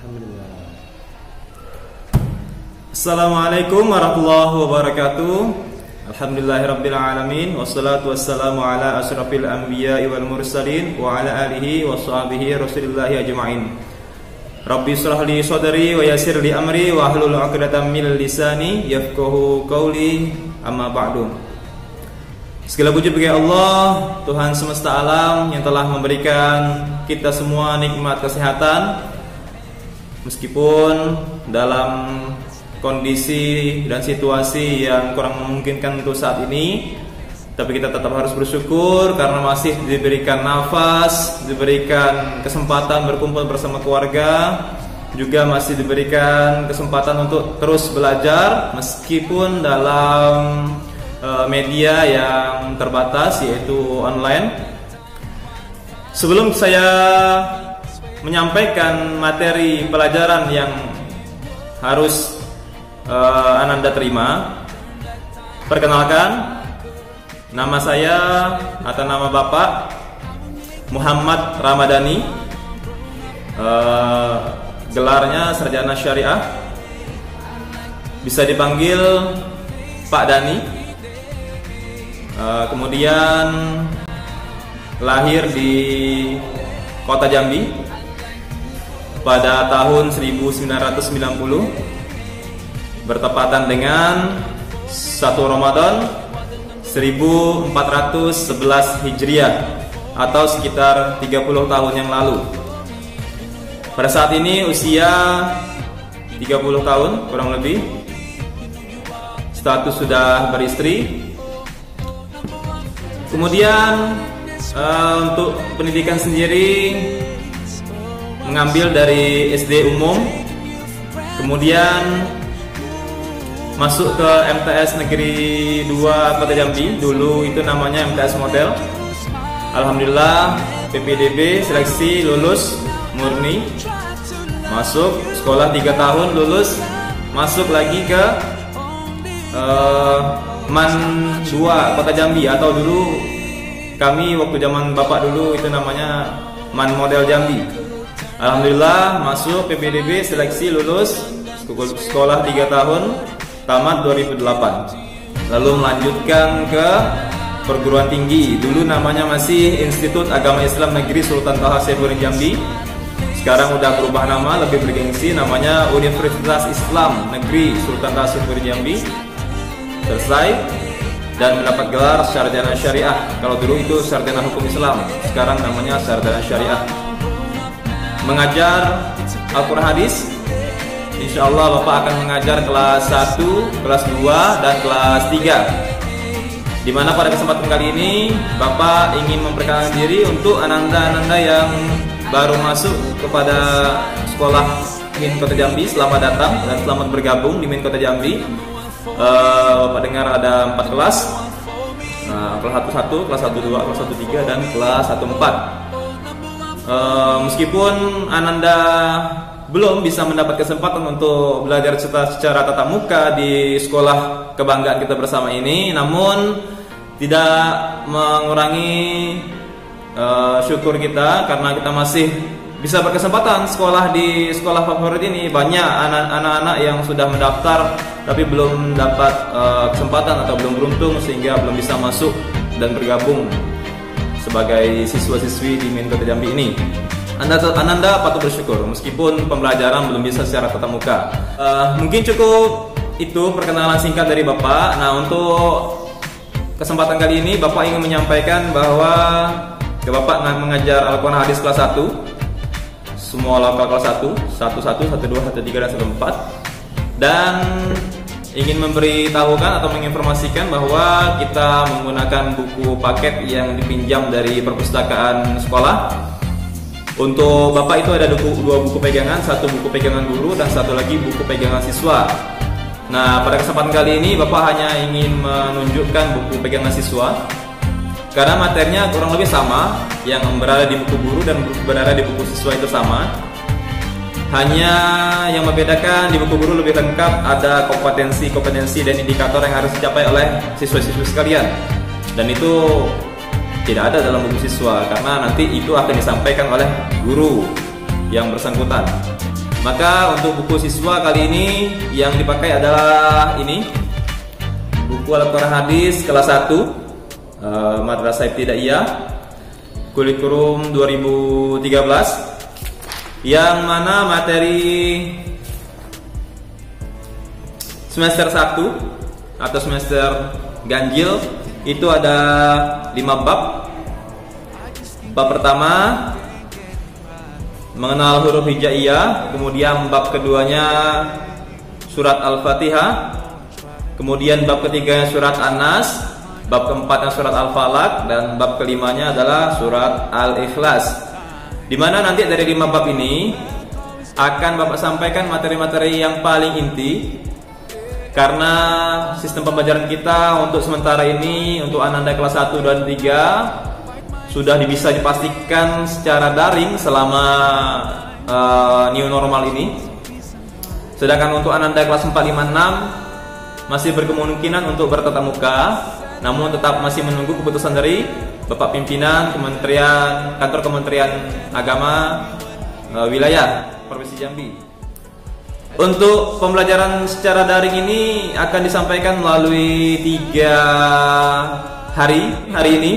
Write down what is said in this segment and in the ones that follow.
Alhamdulillah. Assalamualaikum warahmatullahi wabarakatuh. Alhamdulillahirabbil alamin wassalatu wassalamu ala asyrafil anbiya'i wal mursalin wa ala alihi washabihi rasulillahi ajma'in. Rabbi shrah li sadri wa yassir li amri wa hlul 'uqdatam min lisani yafqahu qawli. Amma ba'du. Segala puji bagi Allah, Tuhan semesta alam yang telah memberikan kita semua nikmat kesehatan. Meskipun dalam kondisi dan situasi yang kurang memungkinkan untuk saat ini, tapi kita tetap harus bersyukur karena masih diberikan nafas, diberikan kesempatan berkumpul bersama keluarga, juga masih diberikan kesempatan untuk terus belajar meskipun dalam media yang terbatas, yaitu online. Sebelum saya menyampaikan materi pelajaran yang harus Ananda terima, perkenalkan, nama saya atau nama Bapak Muhammad Ramadhani, gelarnya Sarjana Syariah, bisa dipanggil Pak Dani. Kemudian lahir di Kota Jambi pada tahun 1990, bertepatan dengan 1 Ramadan 1411 Hijriah atau sekitar 30 tahun yang lalu. Pada saat ini usia 30 tahun kurang lebih. Status sudah beristri. Kemudian untuk pendidikan sendiri mengambil dari SD umum, kemudian masuk ke MTS Negeri 2 Kota Jambi. Dulu itu namanya MTS Model. Alhamdulillah PPDB seleksi lulus murni, masuk sekolah 3 tahun, lulus, masuk lagi ke MAN 2 Kota Jambi, atau dulu kami waktu zaman bapak dulu itu namanya MAN Model Jambi. Alhamdulillah masuk PPDB seleksi lulus, sekolah 3 tahun, tamat 2008. Lalu melanjutkan ke perguruan tinggi. Dulu namanya masih Institut Agama Islam Negeri Sultan Toha Saifuddin Jambi. Sekarang udah berubah nama, lebih bergengsi, namanya Universitas Islam Negeri Sultan Toha Saifuddin Jambi. Selesai dan mendapat gelar Sarjana Syariah. Kalau dulu itu Sarjana Hukum Islam, sekarang namanya Sarjana Syariah. Mengajar Al-Quran Hadis. Insya Allah Bapak akan mengajar kelas 1, kelas 2, dan kelas 3. Dimana pada kesempatan kali ini Bapak ingin memperkenalkan diri untuk ananda-ananda yang baru masuk kepada sekolah MIN Kota Jambi. Selamat datang dan selamat bergabung di MIN Kota Jambi. Bapak dengar ada 4 kelas, kelas 1-1, kelas 1-2, kelas 1-3, dan kelas 1-4. Meskipun Ananda belum bisa mendapat kesempatan untuk belajar secara tatap muka di sekolah kebanggaan kita bersama ini, namun tidak mengurangi syukur kita karena kita masih bisa berkesempatan sekolah di sekolah favorit ini. Banyak anak-anak yang sudah mendaftar tapi belum dapat kesempatan atau belum beruntung sehingga belum bisa masuk dan bergabung sebagai siswa-siswi di MIN Kota Jambi ini. Ananda patut bersyukur meskipun pembelajaran belum bisa secara tatap muka. Mungkin cukup itu perkenalan singkat dari Bapak. Nah, untuk kesempatan kali ini Bapak ingin menyampaikan bahwa Bapak mengajar Al-Quran Hadis kelas 1, semua lokal kelas 1, 1-1, 1-2, 1-3, dan 1-4, dan ingin memberitahukan atau menginformasikan bahwa kita menggunakan buku paket yang dipinjam dari perpustakaan sekolah. Untuk Bapak itu ada 2 buku pegangan, 1 buku pegangan guru dan 1 lagi buku pegangan siswa. Nah, pada kesempatan kali ini Bapak hanya ingin menunjukkan buku pegangan siswa karena materinya kurang lebih sama, yang berada di buku guru dan berada di buku siswa itu sama. Hanya yang membedakan di buku guru lebih lengkap, ada kompetensi dan indikator yang harus dicapai oleh siswa-siswi sekalian. Dan itu tidak ada dalam buku siswa karena nanti itu akan disampaikan oleh guru yang bersangkutan. Maka untuk buku siswa kali ini yang dipakai adalah ini, buku Al-Quran Hadis kelas 1 Madrasah Ibtidaiyah kurikulum 2013, yang mana materi semester 1 atau semester ganjil itu ada 5 bab. Bab pertama mengenal huruf hijaiyah, kemudian bab keduanya surat Al-Fatihah, kemudian bab ketiganya surat An-Nas, bab keempatnya surat Al-Falaq, dan bab kelimanya adalah surat Al-Ikhlas. Dimana nanti dari 5 bab ini akan Bapak sampaikan materi-materi yang paling inti, karena sistem pembelajaran kita untuk sementara ini untuk anak-anak kelas 1 dan 3 sudah bisa dipastikan secara daring selama new normal ini. Sedangkan untuk anak-anak kelas 4, 5, 6 masih berkemungkinan untuk bertatap muka, namun tetap masih menunggu keputusan dari Bapak Pimpinan Kantor Kementerian Agama wilayah Provinsi Jambi. Untuk pembelajaran secara daring ini akan disampaikan melalui 3 hari. Hari ini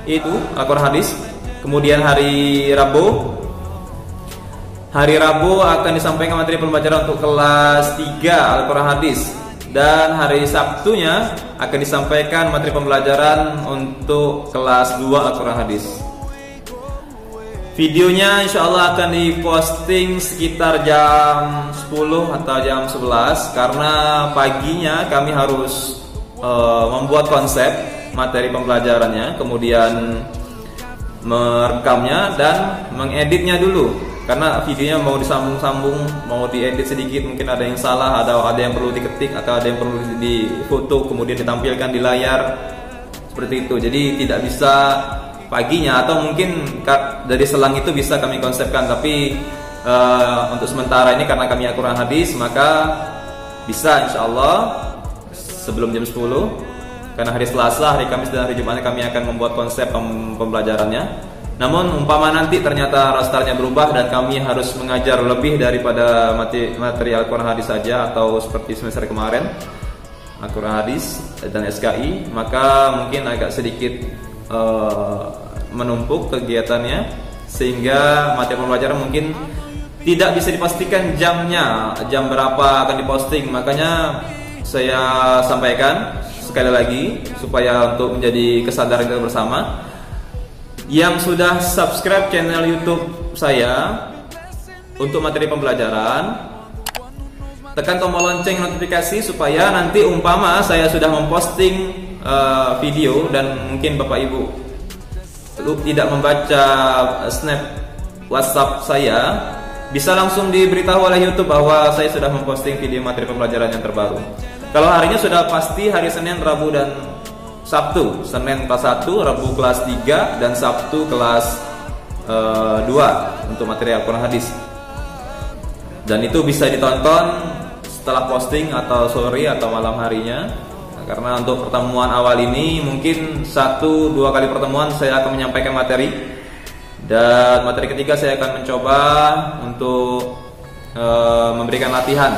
itu Al-Quran Hadis, kemudian hari Rabu akan disampaikan materi pembelajaran untuk kelas 3 Al-Quran Hadis, dan hari Sabtunya akan disampaikan materi pembelajaran untuk kelas 2 Al-Quran Hadis. Videonya insya Allah akan diposting sekitar jam 10 atau jam 11, karena paginya kami harus membuat konsep materi pembelajarannya, kemudian merekamnya dan mengeditnya dulu, karena videonya mau disambung-sambung, mau diedit sedikit, mungkin ada yang salah, ada yang perlu diketik atau ada yang perlu difoto kemudian ditampilkan di layar seperti itu. Jadi tidak bisa paginya, atau mungkin dari selang itu bisa kami konsepkan, tapi untuk sementara ini karena kami Al-Quran Hadis, maka bisa insya Allah sebelum jam 10. Karena hari Selasa, hari Kamis, dan hari Jumat kami akan membuat konsep pembelajarannya. Namun umpama nanti ternyata rosternya berubah dan kami harus mengajar lebih daripada materi Al-Quran Hadis saja, atau seperti semester kemarin Al-Quran Hadis dan SKI, maka mungkin agak sedikit menumpuk kegiatannya, sehingga materi pembelajaran mungkin tidak bisa dipastikan jamnya, jam berapa akan diposting. Makanya saya sampaikan sekali lagi supaya untuk menjadi kesadaran kita bersama, yang sudah subscribe channel YouTube saya untuk materi pembelajaran, tekan tombol lonceng notifikasi supaya nanti umpama saya sudah memposting video dan mungkin Bapak Ibu tidak membaca snap WhatsApp saya, bisa langsung diberitahu oleh YouTube bahwa saya sudah memposting video materi pembelajaran yang terbaru. Kalau harinya sudah pasti hari Senin, Rabu, dan Sabtu. Senin kelas 1, Rabu kelas 3, dan Sabtu kelas 2 untuk materi Al-Quran Hadis. Dan itu bisa ditonton setelah posting atau sore atau malam harinya. Karena untuk pertemuan awal ini mungkin 1-2 kali pertemuan saya akan menyampaikan materi, dan materi ketiga saya akan mencoba untuk memberikan latihan.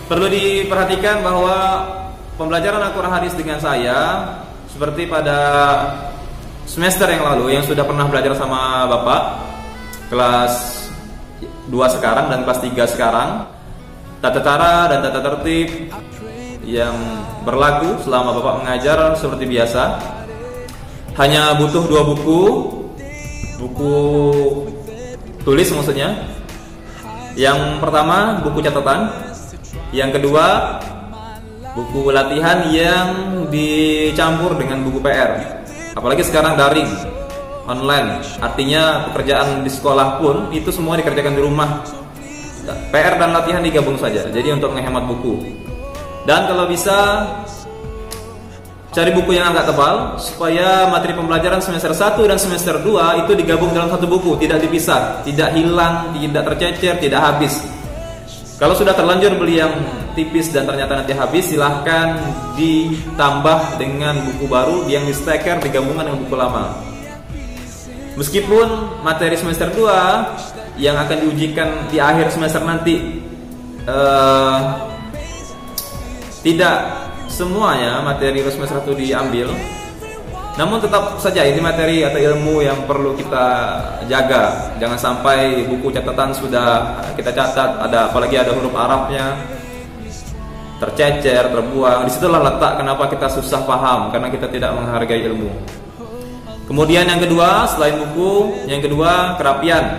Perlu diperhatikan bahwa pembelajaran Al-Quran Hadis dengan saya seperti pada semester yang lalu yang sudah pernah belajar sama Bapak kelas 2 sekarang dan kelas 3 sekarang. Tata cara dan tata tertib yang berlaku selama Bapak mengajar seperti biasa. Hanya butuh 2 buku tulis maksudnya. Yang pertama buku catatan, yang kedua buku latihan yang dicampur dengan buku PR. Apalagi sekarang daring, online, artinya pekerjaan di sekolah pun itu semua dikerjakan di rumah. PR dan latihan digabung saja, jadi untuk menghemat buku. Dan kalau bisa cari buku yang agak tebal supaya materi pembelajaran semester 1 dan semester 2 itu digabung dalam satu buku, tidak dipisah, tidak hilang, tidak tercecer, tidak habis. Kalau sudah terlanjur beli yang tipis dan ternyata nanti habis, silahkan ditambah dengan buku baru yang di-stacker digabungkan dengan buku lama. Meskipun materi semester 2 yang akan diujikan di akhir semester nanti tidak semuanya materi semester 1 diambil, namun tetap saja ini materi atau ilmu yang perlu kita jaga. Jangan sampai buku catatan sudah kita catat, apalagi ada huruf Arabnya tercecer, terbuang. Disitulah letak kenapa kita susah paham, karena kita tidak menghargai ilmu. Kemudian yang kedua, selain buku, yang kedua kerapian.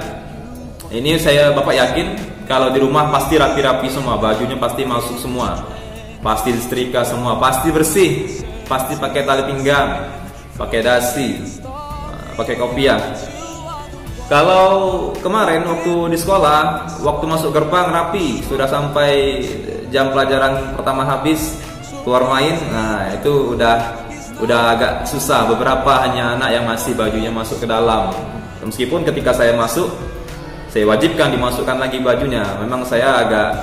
Ini Bapak yakin kalau di rumah pasti rapi-rapi semua, bajunya pasti masuk semua, pasti disetrika semua, pasti bersih, pasti pakai tali pinggang, pakai dasi, pakai kopiah. Kalau kemarin waktu di sekolah, waktu masuk gerbang rapi, sudah sampai jam pelajaran pertama habis, keluar main, nah itu udah agak susah. Beberapa hanya anak yang masih bajunya masuk ke dalam. Meskipun ketika saya masuk, saya wajibkan dimasukkan lagi bajunya. Memang saya agak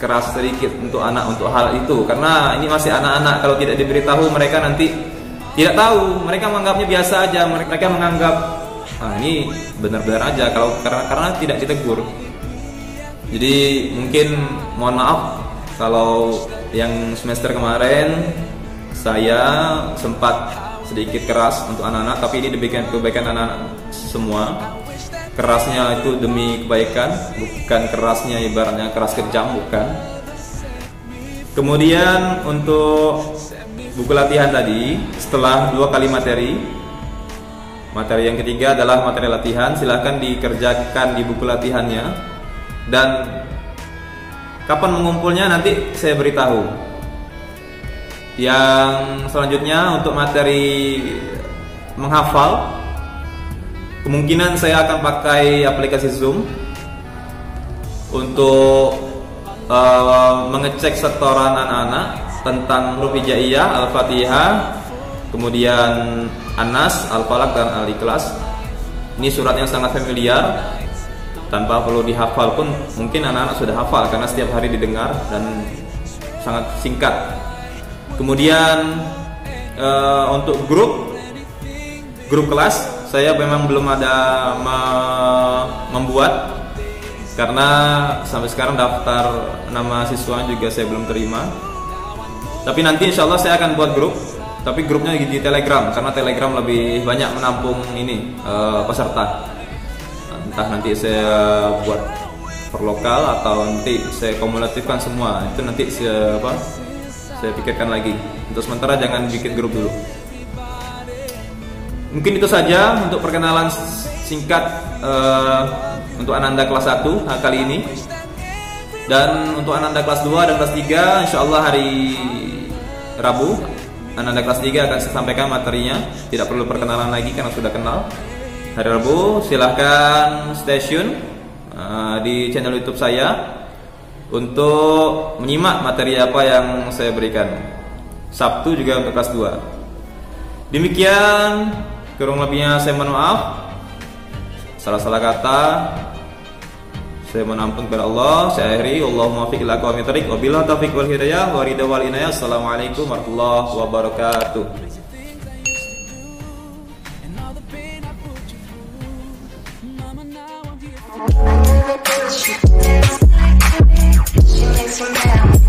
keras sedikit untuk anak untuk hal itu, karena ini masih anak-anak. Kalau tidak diberitahu, mereka nanti tidak tahu. Mereka menganggapnya biasa aja. Mereka menganggap ini benar-benar aja karena tidak ditegur. Jadi mungkin mohon maaf kalau yang semester kemarin saya sempat sedikit keras untuk anak-anak, tapi ini demi kebaikan anak-anak semua. Kerasnya itu demi kebaikan, bukan kerasnya ibaratnya keras kejam, bukan. Kemudian untuk buku latihan tadi, setelah 2 kali materi yang ketiga adalah materi latihan. Silahkan dikerjakan di buku latihannya, dan kapan mengumpulnya nanti saya beritahu. Yang selanjutnya untuk materi menghafal, kemungkinan saya akan pakai aplikasi Zoom untuk mengecek setoran anak-anak tentang huruf hijaiyah, Al-Fatihah, kemudian An-Nas, Al-Falaq, dan Al-Ikhlas. Ini surat yang sangat familiar, tanpa perlu dihafal pun mungkin anak-anak sudah hafal karena setiap hari didengar dan sangat singkat. Kemudian untuk grup kelas saya memang belum ada membuat, karena sampai sekarang daftar nama siswa juga saya belum terima. Tapi nanti insya Allah saya akan buat grup, tapi grupnya di Telegram, karena Telegram lebih banyak menampung peserta. Entah nanti saya buat per lokal atau nanti saya kumulatifkan semua, itu nanti saya pikirkan lagi. Untuk sementara jangan bikin grup dulu. Mungkin itu saja untuk perkenalan singkat untuk Ananda kelas 1 kali ini. Dan untuk Ananda kelas 2 dan kelas 3, insya Allah hari Rabu Ananda kelas 3 akan saya sampaikan materinya. Tidak perlu perkenalan lagi karena sudah kenal. Hari Rabu silahkan stay tune di channel YouTube saya untuk menyimak materi apa yang saya berikan. Sabtu juga untuk kelas 2. Demikian, kurang lebihnya saya mohon maaf. Salah-salah kata saya mohon ampun kepada Allah. Saya akhiri, Allahumma fiqh ila aqwamit thariq wa billahi taufiq wal hidayah wa ridha wal inayah. Assalamualaikum warahmatullahi wabarakatuh. She makes me mad.